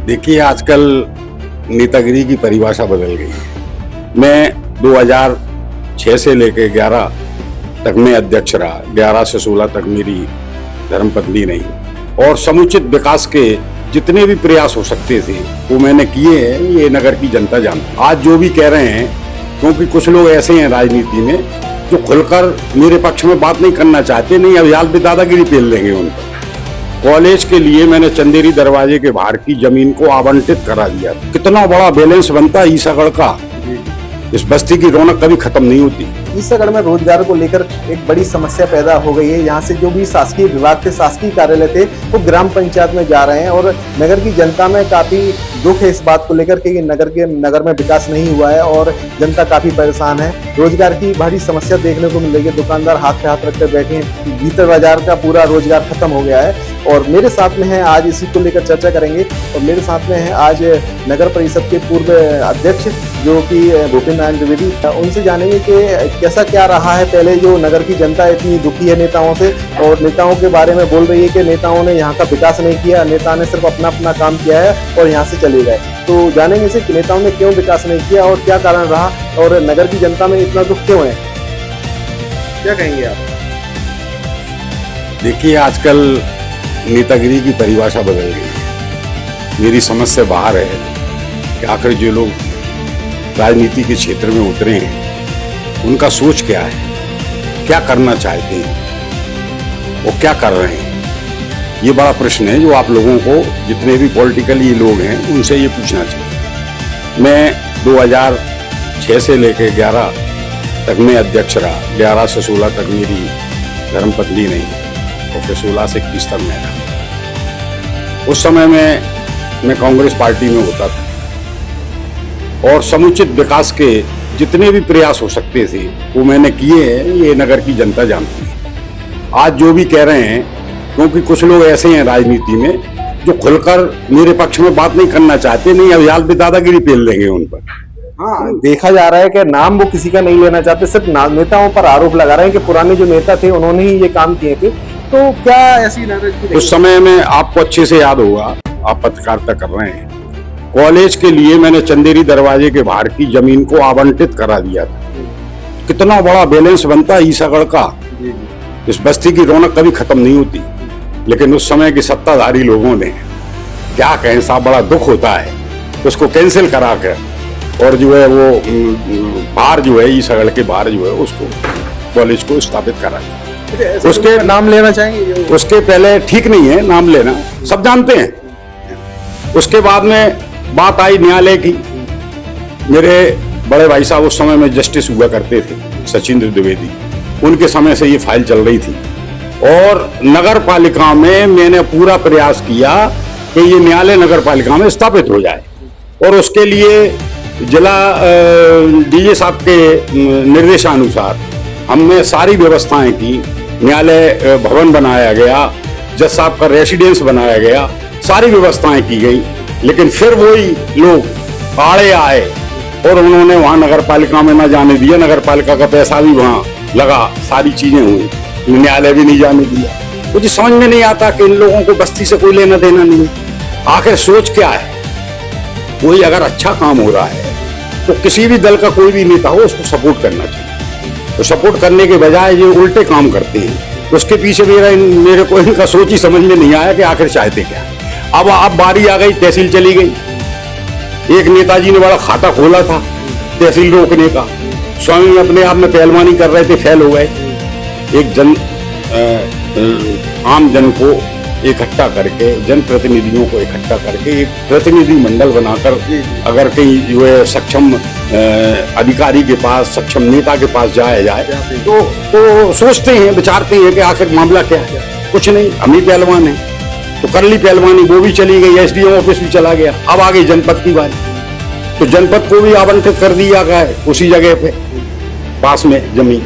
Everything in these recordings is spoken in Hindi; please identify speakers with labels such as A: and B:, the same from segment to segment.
A: देखिए, आजकल नेतागिरी की परिभाषा बदल गई है। मैं 2006 से लेकर 11 तक मैं अध्यक्ष रहा। 11 से 16 तक मेरी धर्मपत्नी रही और समुचित विकास के जितने भी प्रयास हो सकते थे वो मैंने किए हैं। ये नगर की जनता जानती है। आज जो भी कह रहे हैं, क्योंकि कुछ लोग ऐसे हैं राजनीति में जो खुलकर मेरे पक्ष में बात नहीं करना चाहते, नहीं अभियान पे दादागिरी पेल देंगे उन पर। कॉलेज के लिए मैंने चंदेरी दरवाजे के बाहर की जमीन को आवंटित करा दिया। कितना बड़ा बैलेंस बनता है ईसागढ़ का। इस बस्ती की रौनक कभी खत्म नहीं होती।
B: ईसागढ़ में रोजगार को लेकर एक बड़ी समस्या पैदा हो गई है। यहाँ से जो भी शासकीय विभाग थे, शासकीय कार्यालय थे, वो ग्राम पंचायत में जा रहे हैं और नगर की जनता में काफी दुख है इस बात को लेकर के नगर में विकास नहीं हुआ है और जनता काफी परेशान है। रोजगार की भारी समस्या देखने को मिल रही है। दुकानदार हाथ पे हाथ रखकर बैठे हैं। भीतर बाजार का पूरा रोजगार खत्म हो गया है। और मेरे साथ में है, आज इसी को लेकर चर्चा करेंगे। और मेरे साथ में है आज नगर परिषद के पूर्व अध्यक्ष जो कि भूपेंद्र नारायण द्विवेदी। उनसे जानेंगे कि कैसा क्या रहा है। पहले जो नगर की जनता इतनी दुखी है नेताओं से और नेताओं के बारे में बोल रही है कि नेताओं ने यहाँ का विकास नहीं किया, नेता ने सिर्फ अपना अपना काम किया है और यहाँ से चले गए। तो जानेंगे इसे कि नेताओं ने क्यों विकास नहीं किया और क्या कारण रहा और नगर की जनता में इतना दुख क्यों है। क्या कहेंगे आप?
A: देखिए, आजकल नेतागिरी की परिभाषा बदल गई है। मेरी समझ से बाहर है कि आखिर जो लोग राजनीति के क्षेत्र में उतरे हैं उनका सोच क्या है, क्या करना चाहते हैं और क्या कर रहे हैं। ये बड़ा प्रश्न है जो आप लोगों को, जितने भी पॉलिटिकली लोग हैं, उनसे ये पूछना चाहिए। मैं 2006 से लेकर 11 तक मैं अध्यक्ष रहा। 11 से 16 तक मेरी धर्मपत्नी नहीं और फिर 16 से 21 तक मैं रहा। उस समय मैं कांग्रेस पार्टी में होता था और समुचित विकास के जितने भी प्रयास हो सकते थे वो मैंने किए हैं। ये नगर की जनता जानती है। आज जो भी कह रहे हैं, क्योंकि कुछ लोग ऐसे हैं राजनीति में जो खुलकर मेरे पक्ष में बात नहीं करना चाहते, नहीं अभियान पे दादागिरी पेल देंगे उन पर।
B: हाँ, देखा जा रहा है कि नाम वो किसी का नहीं लेना चाहते, सिर्फ नेताओं पर आरोप लगा रहे हैं कि पुराने जो नेता थे उन्होंने ही ये काम किए थे। तो क्या ऐसी नाराजगी?
A: उस समय में आपको अच्छे से याद होगा, आप पत्रकारिता कर रहे हैं। कॉलेज के लिए मैंने चंदेरी दरवाजे के बाहर की जमीन को आवंटित करा दिया था। कितना बड़ा बैलेंस बनता है ईसागढ़ का। इस बस्ती की रौनक कभी खत्म नहीं होती। लेकिन उस समय के सत्ताधारी लोगों ने, क्या कहें साहब, बड़ा दुख होता है, उसको कैंसिल करा कर और जो है वो बाहर जो है ईसागढ़ के बाहर जो है उसको कॉलेज को स्थापित करा।
B: उसके नाम लेना चाहेंगे?
A: उसके पहले ठीक नहीं है नाम लेना, सब जानते हैं। उसके बाद में बात आई न्यायालय की। मेरे बड़े भाई साहब उस समय में जस्टिस हुआ करते थे, सचिंद्र द्विवेदी, उनके समय से ये फाइल चल रही थी और नगर पालिका में मैंने पूरा प्रयास किया कि ये न्यायालय नगर पालिका में स्थापित हो जाए। और उसके लिए जिला डीजे साहब के निर्देशानुसार हमने सारी व्यवस्थाएं की। न्यायालय भवन बनाया गया, जज साहब का रेसिडेंस बनाया गया, सारी व्यवस्थाएं की गई। लेकिन फिर वही लोग आड़े आए और उन्होंने वहां नगर पालिका में ना जाने दिया। नगर पालिका का पैसा भी वहां लगा, सारी चीजें हुई, न्यायालय भी नहीं जाने दिया। मुझे समझ में नहीं आता कि इन लोगों को बस्ती से कोई लेना देना नहीं। आखिर सोच क्या है? कोई अगर अच्छा काम हो रहा है तो किसी भी दल का कोई भी नेता हो उसको सपोर्ट करना चाहिए। तो सपोर्ट करने के बजाय ये उल्टे काम करते हैं। उसके पीछे मेरे को इनका सोच ही समझ में नहीं आया कि आखिर चाहते क्या। अब बारी आ गई, तहसील चली गई। एक नेताजी ने बड़ा खाता खोला था तहसील रोकने का, स्वयं अपने आप में पहलवानी कर रहे थे, फेल हो गए। एक आम जन को इकट्ठा करके, जनप्रतिनिधियों को इकट्ठा करके एक प्रतिनिधि मंडल बनाकर अगर कहीं जो है सक्षम अधिकारी के पास, सक्षम नेता के पास जाया जाए तो सोचते हैं, विचारते हैं कि आखिर मामला क्या है। कुछ नहीं, हम ही पहलवान हैं तो कर ली पहलवानी, वो भी चली गई, एसडीएम ऑफिस भी चला गया। अब आ गई जनपद की बारी, तो जनपद को भी आवंटित कर दिया गया है उसी जगह पे पास में जमीन।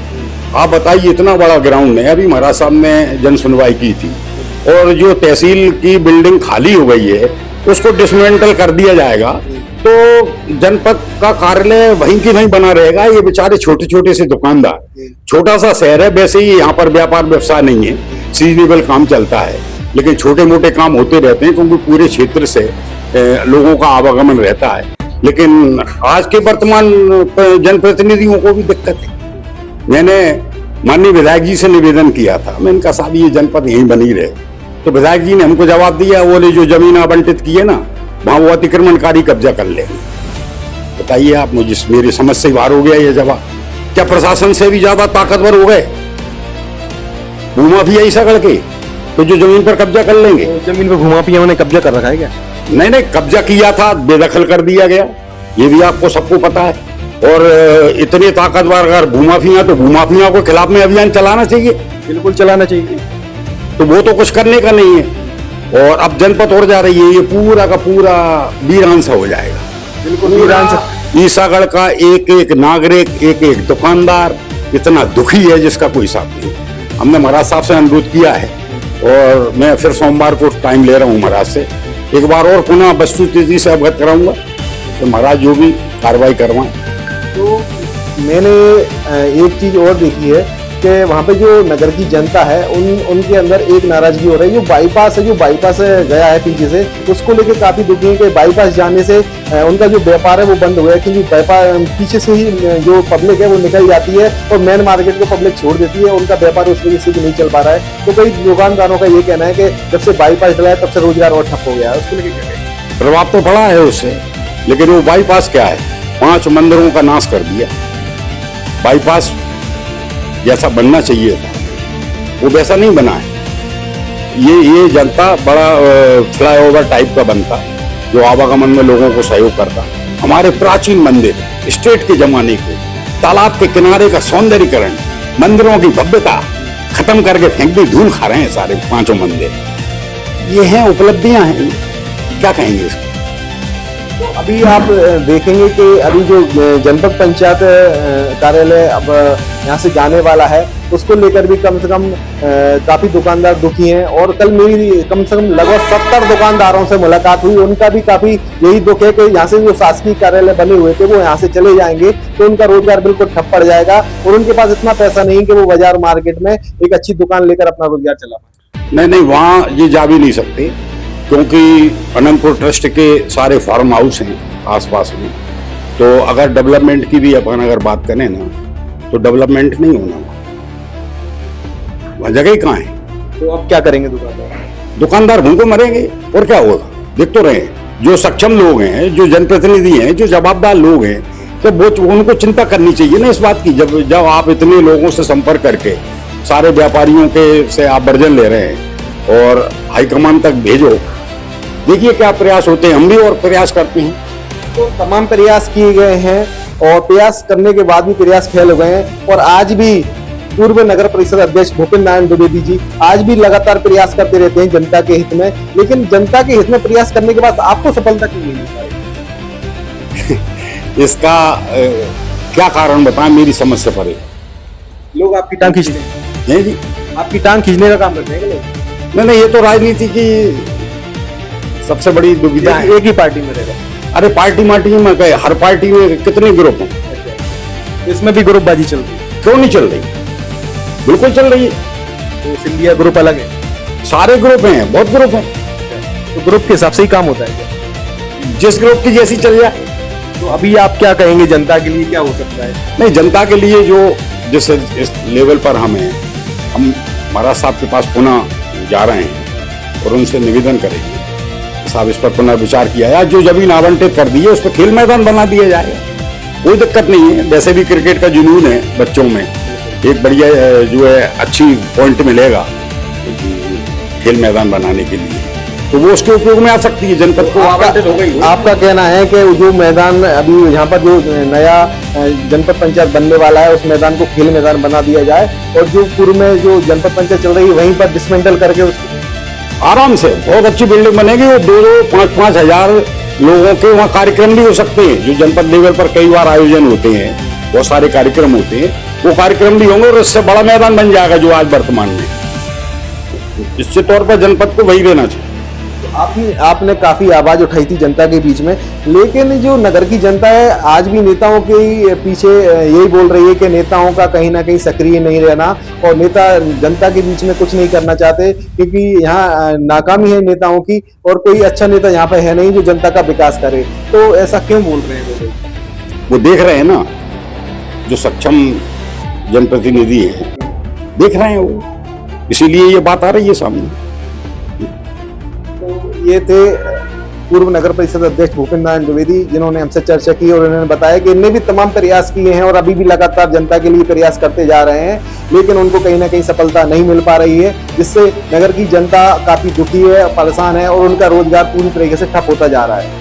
A: आप बताइए, इतना बड़ा ग्राउंड है। अभी महाराज साहब ने जन सुनवाई की थी और जो तहसील की बिल्डिंग खाली हो गई है उसको डिसमेंटल कर दिया जाएगा तो जनपद का कार्यालय वहीं की वहीं बना रहेगा। ये बेचारे छोटे छोटे से दुकानदार, छोटा सा शहर है, वैसे ही यहाँ पर व्यापार व्यवसाय नहीं है, सीजनेबल काम चलता है, लेकिन छोटे मोटे काम होते रहते हैं क्योंकि पूरे क्षेत्र से लोगों का आवागमन रहता है, लेकिन आज के वर्तमान जनप्रतिनिधियों को भी दिक्कत है। मैंने माननीय विधायक जी से निवेदन किया था, मैंने कहा साहब ये जनपद यहीं बनी रहे, तो विधायक जी ने हमको जवाब दिया बोले जो जमीन आवंटित की है ना वहां वो अतिक्रमणकारी कब्जा कर लेंगे। बताइए आप, मुझे मेरी समझ से बाहर हो गया ये जवाब। क्या प्रशासन से भी ज्यादा ताकतवर हो गए भूमाफिया ऐसा करके, तो जो जमीन पर कब्जा कर लेंगे।
B: तो जमीन पर भूमाफियाओं ने कब्जा कर रखा है क्या?
A: नहीं नहीं, कब्जा किया था, बेदखल कर दिया गया, ये भी आपको सबको पता है। और इतने ताकतवर अगर भूमाफिया, तो भूमाफिया के खिलाफ में अभियान चलाना चाहिए।
B: बिल्कुल चलाना चाहिए।
A: तो वो तो कुछ करने का नहीं है, और अब जनपद और जा रही है, ये पूरा का पूरा वीरान सा हो जाएगा।
B: बिल्कुल वीरान सा।
A: ईसागढ़ का एक एक नागरिक, एक एक दुकानदार इतना दुखी है जिसका कोई हिसाब नहीं। हमने महाराज साहब से अनुरोध किया है, और मैं फिर सोमवार को टाइम ले रहा हूँ महाराज से, एक बार और पुनः वस्तुस्थिति से अवगत कराऊंगा, तो महाराज जो भी कार्रवाई करवाएं।
B: तो मैंने एक चीज और देखी है कि वहाँ पे जो नगर की जनता है उनके अंदर एक नाराजगी हो रही है। जो बाईपास गया है पीछे से, उसको लेकर काफी दुखी है कि बाईपास जाने से उनका जो व्यापार है वो बंद हो गया, क्योंकि पीछे से ही जो पब्लिक है वो निकल जाती है और मेन मार्केट को पब्लिक छोड़ देती है, उनका व्यापार उस वजह से भी नहीं चल पा रहा है। तो कई दुकानदारों का ये कहना है कि जब से बाईपास डला है तब से रोजगार और ठप हो गया है। उसको लेकर क्या कहें?
A: प्रभाव तो पड़ा है उससे, लेकिन वो बाईपास क्या है, 5 मंदिरों का नाश कर दिया। बाईपास जैसा बनना चाहिए था वो वैसा नहीं बना है। ये जनता बड़ा फ्लाईओवर टाइप का बनता, जो आवागमन में लोगों को सहयोग करता। हमारे प्राचीन मंदिर, स्टेट के जमाने के, तालाब के किनारे का सौंदर्यीकरण, मंदिरों की भव्यता खत्म करके फेंक दी, धूल खा रहे हैं सारे 5 मंदिर। ये हैं उपलब्धियां हैं, क्या कहेंगे इसको।
B: तो अभी आप देखेंगे कि अभी जो जनपद पंचायत कार्यालय अब यहाँ से जाने वाला है, उसको लेकर भी कम से कम काफी दुकानदार दुखी हैं। और कल मेरी कम से कम लगभग 70 दुकानदारों से मुलाकात हुई, उनका भी काफी यही दुख है कि यहाँ से जो शासकीय कार्यालय बने हुए थे वो यहाँ से चले जाएंगे तो उनका रोजगार बिल्कुल ठप पड़ जाएगा, और उनके पास इतना पैसा नहीं कि वो बाजार मार्केट में एक अच्छी दुकान लेकर अपना रोजगार चला पाए।
A: नहीं, वहाँ ये जा भी नहीं सकते, क्योंकि अनंतपुर ट्रस्ट के सारे फार्म हाउस हैं आसपास में। तो अगर डेवलपमेंट की भी अपन अगर बात करें ना, तो डेवलपमेंट नहीं होना, वहाँ जगह ही कहाँ है।
B: तो अब क्या करेंगे
A: दुकानदार भूखों मरेंगे, और क्या होगा। देख तो रहे, जो सक्षम लोग हैं, जो जनप्रतिनिधि हैं, जो जवाबदार लोग हैं, तो वो उनको चिंता करनी चाहिए ना इस बात की। जब आप इतने लोगों से संपर्क करके सारे व्यापारियों के से आप वर्जन ले रहे हैं और हाईकमान तक भेजो, देखिए क्या प्रयास होते हैं। हम भी और प्रयास करते हैं।
B: तो तमाम प्रयास किए गए हैं, और प्रयास करने के बाद भी प्रयास फेल हो गए हैं। और आज भी पूर्व नगर परिषद अध्यक्ष भूपेंद्र नारायण द्विवेदी जी आज भी लगातार प्रयास करते रहते हैं जनता के हित में, लेकिन जनता के हित में प्रयास करने के बाद आपको सफलता क्यों नहीं मिल पाई?
A: इसका क्या कारण बताएं, मेरी समझ से परे।
B: लोग आपकी टांग खींचते हैं।
A: नहीं जी,
B: आपकी टांग खींचने का काम करते हैं लोग।
A: नहीं, ये तो राजनीति की सबसे बड़ी दुविधा है।
B: एक ही पार्टी में रहेगा।
A: अरे पार्टी मार्टी में गए, हर पार्टी में कितने ग्रुप हैं,
B: इसमें भी ग्रुपबाजी चल रही है।
A: क्यों नहीं चल रही? बिल्कुल चल रही है।
B: तो सिंधिया ग्रुप अलग है,
A: सारे ग्रुप हैं, बहुत ग्रुप हैं।
B: तो ग्रुप के हिसाब से ही काम होता है क्या?
A: जिस ग्रुप की जैसी चल जाए।
B: तो अभी आप क्या कहेंगे जनता के लिए क्या हो सकता है?
A: नहीं, जनता के लिए जो जिस इस लेवल पर हम महाराज साहब के पास पुनः जा रहे हैं और उनसे निवेदन करेंगे साहब इस पर पुनर्विचार किया जाए। जो जमीन आवंटित कर दी है उस पर खेल मैदान बना दिया जाएगा, कोई दिक्कत नहीं है। वैसे भी क्रिकेट का जुनून है बच्चों में, एक बढ़िया जो है अच्छी पॉइंट मिलेगा खेल मैदान बनाने के लिए, तो वो उसके उपयोग में आ सकती है। जनपद को आवंटित हो गई।
B: आपका कहना है कि जो मैदान अभी यहाँ पर जो नया जनपद पंचायत बनने वाला है उस मैदान को खेल मैदान बना दिया जाए, और जो पूर्व में जो जनपद पंचायत चल रही है वहीं पर डिसमेंटल करके उसको
A: आराम से बहुत अच्छी बिल्डिंग बनेगी। वो 2-5 हजार लोगों के वहाँ कार्यक्रम भी हो सकते हैं, जो जनपद लेवल पर कई बार आयोजन होते हैं, बहुत सारे कार्यक्रम होते हैं, वो कार्यक्रम भी होंगे और इससे बड़ा मैदान बन जाएगा जो आज वर्तमान में। निश्चित तौर पर जनपद को वही देना चाहिए।
B: आपने काफी आवाज उठाई थी जनता के बीच में, लेकिन जो नगर की जनता है आज भी नेताओं के पीछे यही बोल रही है कि नेताओं का कहीं ना कहीं सक्रिय नहीं रहना, और नेता जनता के बीच में कुछ नहीं करना चाहते, क्योंकि यहाँ नाकामी है नेताओं की और कोई अच्छा नेता यहाँ पे है नहीं जो जनता का विकास करे। तो ऐसा क्यों बोल रहे हैं लोग?
A: वो देख रहे हैं ना, जो सक्षम जनप्रतिनिधि है देख रहे हैं वो, इसीलिए ये बात आ रही है सामने।
B: ये थे पूर्व नगर परिषद अध्यक्ष भूपेंद्र नारायण द्विवेदी, जिन्होंने हमसे चर्चा की और उन्होंने बताया कि इनने भी तमाम प्रयास किए हैं और अभी भी लगातार जनता के लिए प्रयास करते जा रहे हैं, लेकिन उनको कहीं ना कहीं सफलता नहीं मिल पा रही है, जिससे नगर की जनता काफी दुखी है, परेशान है और उनका रोजगार पूरी तरीके से ठप होता जा रहा है।